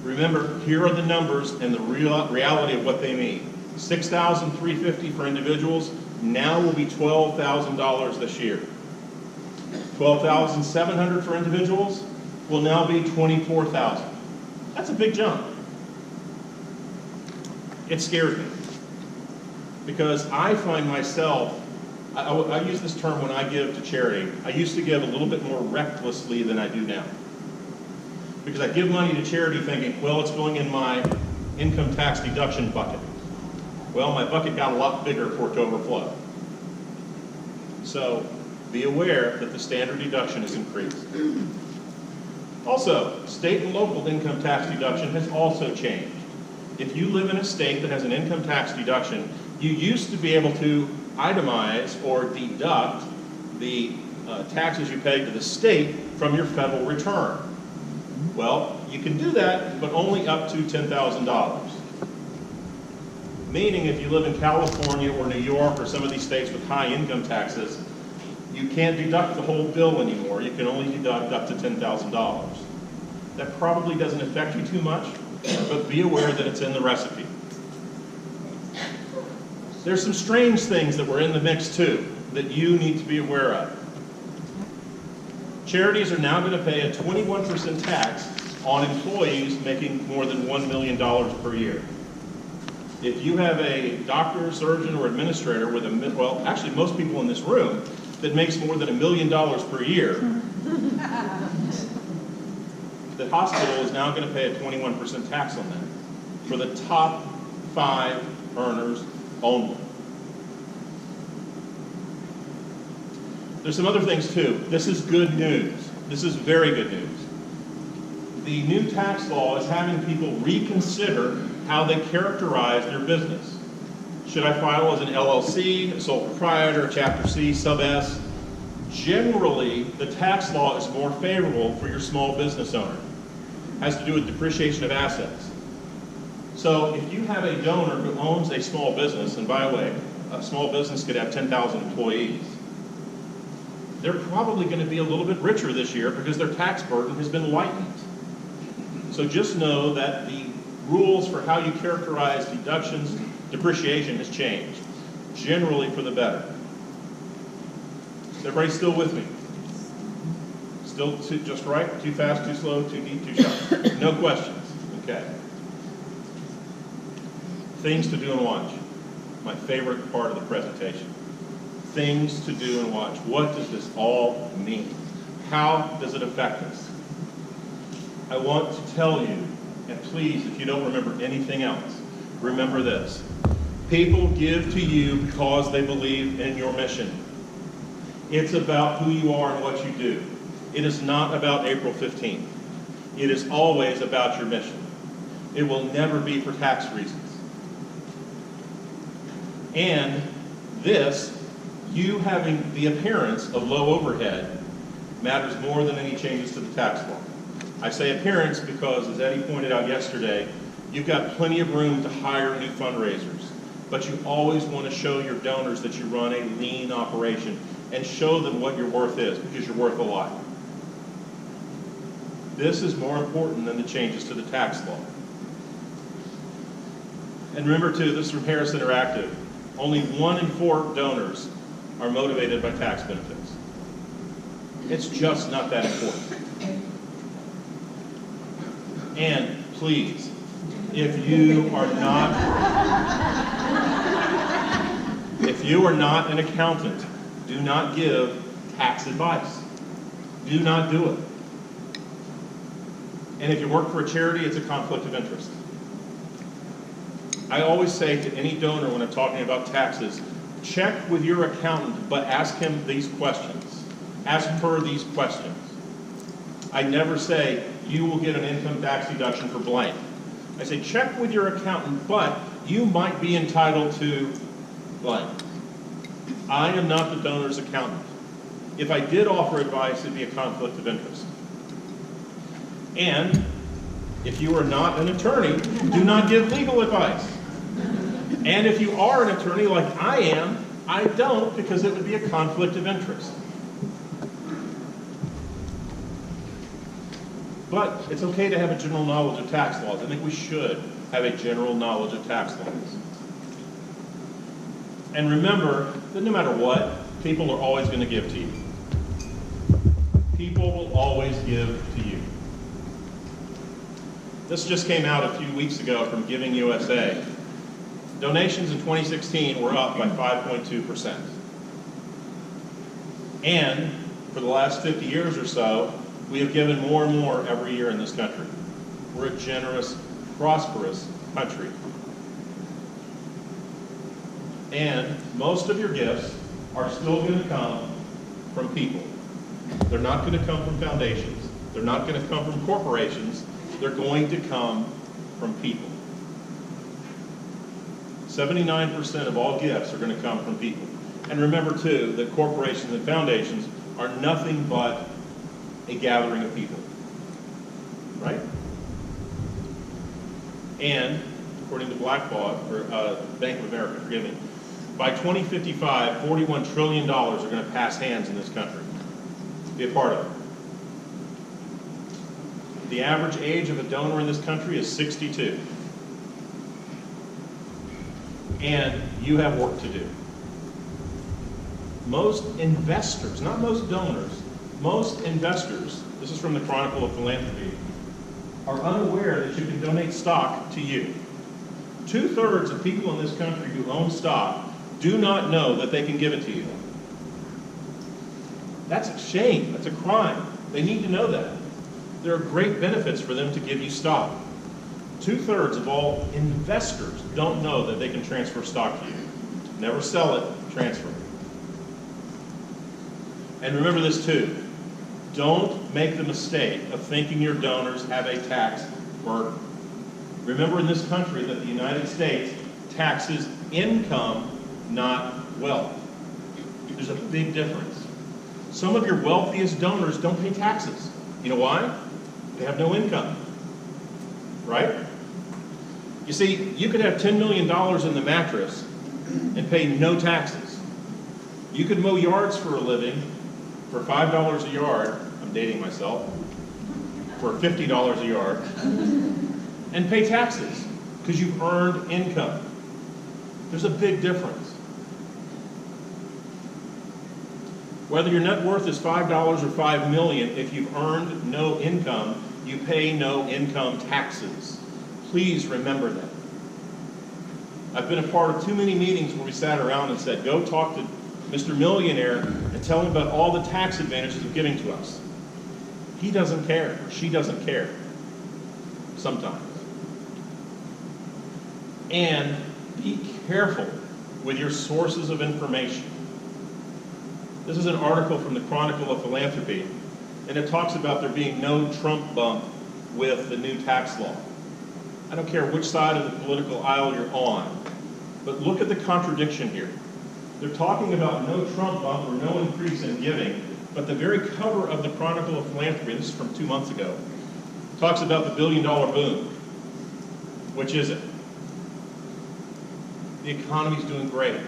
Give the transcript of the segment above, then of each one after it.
Remember, here are the numbers and the reality of what they mean. $6,350 for individuals now will be $12,000 this year. $12,700 for individuals will now be $24,000. That's a big jump. It scares me because I find myself, I use this term when I give to charity. I used to give a little bit more recklessly than I do now. Because I give money to charity thinking, well, it's going in my income tax deduction bucket. Well, my bucket got a lot bigger for it to overflow. So be aware that the standard deduction is increased. Also, state and local income tax deduction has also changed. If you live in a state that has an income tax deduction, you used to be able to itemize or deduct the taxes you pay to the state from your federal return. Well, you can do that, but only up to $10,000. Meaning if you live in California or New York or some of these states with high income taxes, you can't deduct the whole bill anymore. You can only deduct up to $10,000. That probably doesn't affect you too much, but be aware that it's in the recipe. There's some strange things that were in the mix too that you need to be aware of. Charities are now going to pay a 21% tax on employees making more than $1 million per year. If you have a doctor, surgeon, or administrator with well, actually most people in this room that makes more than $1 million per year, the hospital is now going to pay a 21% tax on that for the top 5 earners only. There's some other things too. This is good news. This is very good news. The new tax law is having people reconsider how they characterize their business. Should I file as an LLC, a sole proprietor, Chapter C, Sub S? Generally, the tax law is more favorable for your small business owner. It has to do with depreciation of assets. So if you have a donor who owns a small business, and by the way, a small business could have 10,000 employees, they're probably going to be a little bit richer this year because their tax burden has been lightened. So just know that the rules for how you characterize deductions, depreciation has changed, generally for the better. Is everybody still with me? Still just right? Too fast, too slow, too deep, too shallow? No questions? Okay. Things to do and watch. My favorite part of the presentation. Things to do and watch. What does this all mean? How does it affect us? I want to tell you, and please, if you don't remember anything else, remember this. People give to you because they believe in your mission. It's about who you are and what you do. It is not about April 15th. It is always about your mission. It will never be for tax reasons. And this, you having the appearance of low overhead, matters more than any changes to the tax law. I say appearance because, as Eddie pointed out yesterday, you've got plenty of room to hire new fundraisers, but you always want to show your donors that you run a lean operation and show them what your worth is, because you're worth a lot. This is more important than the changes to the tax law. And remember too, this is from Harris Interactive, only 1 in 4 donors are motivated by tax benefits. It's just not that important. And please, if you are not an accountant, do not give tax advice. Do not do it. And if you work for a charity, it's a conflict of interest. I always say to any donor when I'm talking about taxes, check with your accountant, but ask him these questions. Ask her these questions. I never say, you will get an income tax deduction for blank. I say, check with your accountant, but you might be entitled to blank. I am not the donor's accountant. If I did offer advice, it'd be a conflict of interest. And if you are not an attorney, do not give legal advice. And if you are an attorney like I am, I don't, because it would be a conflict of interest. But it's okay to have a general knowledge of tax laws. I think we should have a general knowledge of tax laws. And remember that no matter what, people are always going to give to you. People will always give to you. This just came out a few weeks ago from Giving USA. Donations in 2016 were up by 5.2%. And for the last 50 years or so, we have given more and more every year in this country. We're a generous, prosperous country. And most of your gifts are still going to come from people. They're not going to come from foundations. They're not going to come from corporations. They're going to come from people. 79% of all gifts are going to come from people. And remember, too, that corporations and foundations are nothing but a gathering of people. Right? And, according to Blackbaud, or Bank of America, forgive me, by 2055, $41 trillion are going to pass hands in this country. Be a part of it. The average age of a donor in this country is 62. And you have work to do. Most investors, not most donors, most investors, this is from the Chronicle of Philanthropy, are unaware that you can donate stock to you. 2/3 of people in this country who own stock do not know that they can give it to you. That's a shame. That's a crime. They need to know that. There are great benefits for them to give you stock. 2/3 of all investors don't know that they can transfer stock to you. Never sell it, transfer it. And remember this too. Don't make the mistake of thinking your donors have a tax burden. Remember in this country that the United States taxes income, not wealth. There's a big difference. Some of your wealthiest donors don't pay taxes. You know why? They have no income. Right? You see, you could have $10 million in the mattress and pay no taxes. You could mow yards for a living for $5 a yard, I'm dating myself, for $50 a yard, and pay taxes because you've earned income. There's a big difference. Whether your net worth is $5 or $5 million, if you've earned no income, you pay no income taxes. Please remember that. I've been a part of too many meetings where we sat around and said, go talk to Mr. Millionaire and tell him about all the tax advantages of giving to us. He doesn't care, or she doesn't care, sometimes. And be careful with your sources of information. This is an article from the Chronicle of Philanthropy, and it talks about there being no Trump bump with the new tax law. I don't care which side of the political aisle you're on, but look at the contradiction here. They're talking about no Trump bump or no increase in giving, but the very cover of the Chronicle of Philanthropy, this is from 2 months ago, talks about the $1 billion boom. Which is it? The economy's doing great.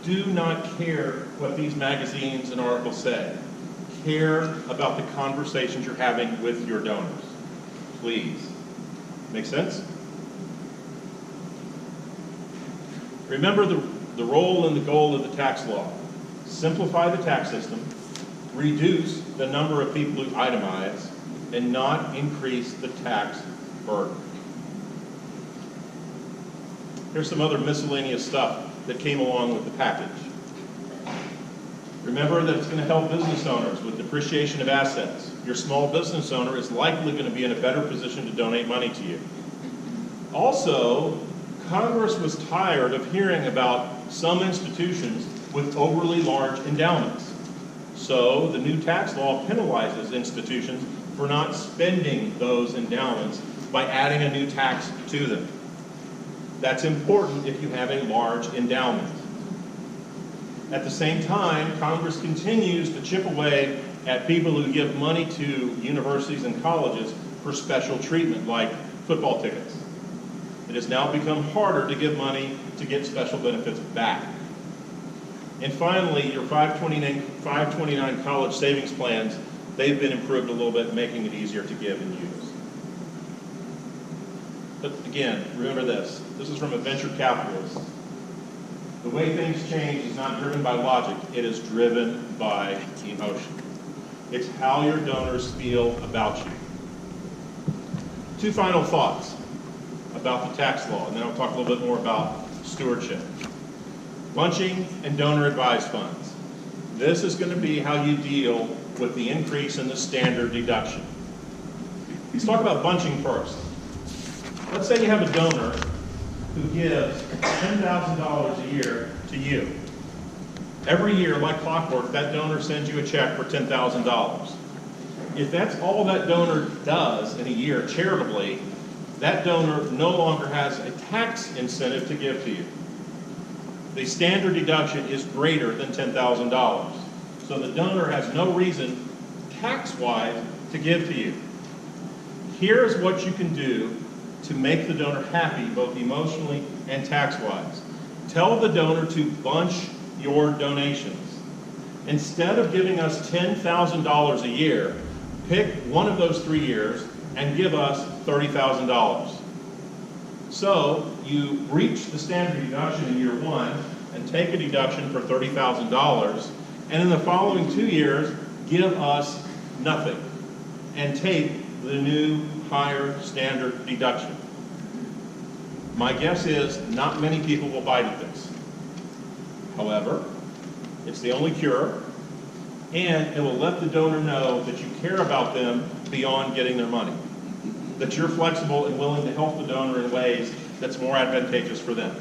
Do not care what these magazines and articles say. Care about the conversations you're having with your donors. Please. Make sense? Remember the role and the goal of the tax law. Simplify the tax system, reduce the number of people who itemize, and not increase the tax burden. Here's some other miscellaneous stuff that came along with the package. Remember that it's going to help business owners with depreciation of assets. Your small business owner is likely going to be in a better position to donate money to you. Also, Congress was tired of hearing about some institutions with overly large endowments. So the new tax law penalizes institutions for not spending those endowments by adding a new tax to them. That's important if you have a large endowment. At the same time, Congress continues to chip away at people who give money to universities and colleges for special treatment, like football tickets. It has now become harder to give money to get special benefits back. And finally, your 529 college savings plans they've been improved a little bit, making it easier to give and use. But again, remember this. This is from a venture capitalist. The way things change is not driven by logic, it is driven by emotion. It's how your donors feel about you. Two final thoughts about the tax law, and then I'll talk a little bit more about stewardship. Bunching and donor advised funds. This is going to be how you deal with the increase in the standard deduction. Let's talk about bunching first. Let's say you have a donor who gives $10,000 a year to you. Every year, like clockwork, that donor sends you a check for $10,000. If that's all that donor does in a year charitably, that donor no longer has a tax incentive to give to you. The standard deduction is greater than $10,000. So the donor has no reason, tax-wise, to give to you. Here's what you can do to make the donor happy, both emotionally and tax-wise. Tell the donor to bunch your donations. Instead of giving us $10,000 a year, pick one of those 3 years and give us $30,000. So you reach the standard deduction in year 1 and take a deduction for $30,000, and in the following 2 years, give us nothing and take the new higher standard deduction. My guess is not many people will bite at this. However, it's the only cure, and it will let the donor know that you care about them beyond getting their money, that you're flexible and willing to help the donor in ways that's more advantageous for them.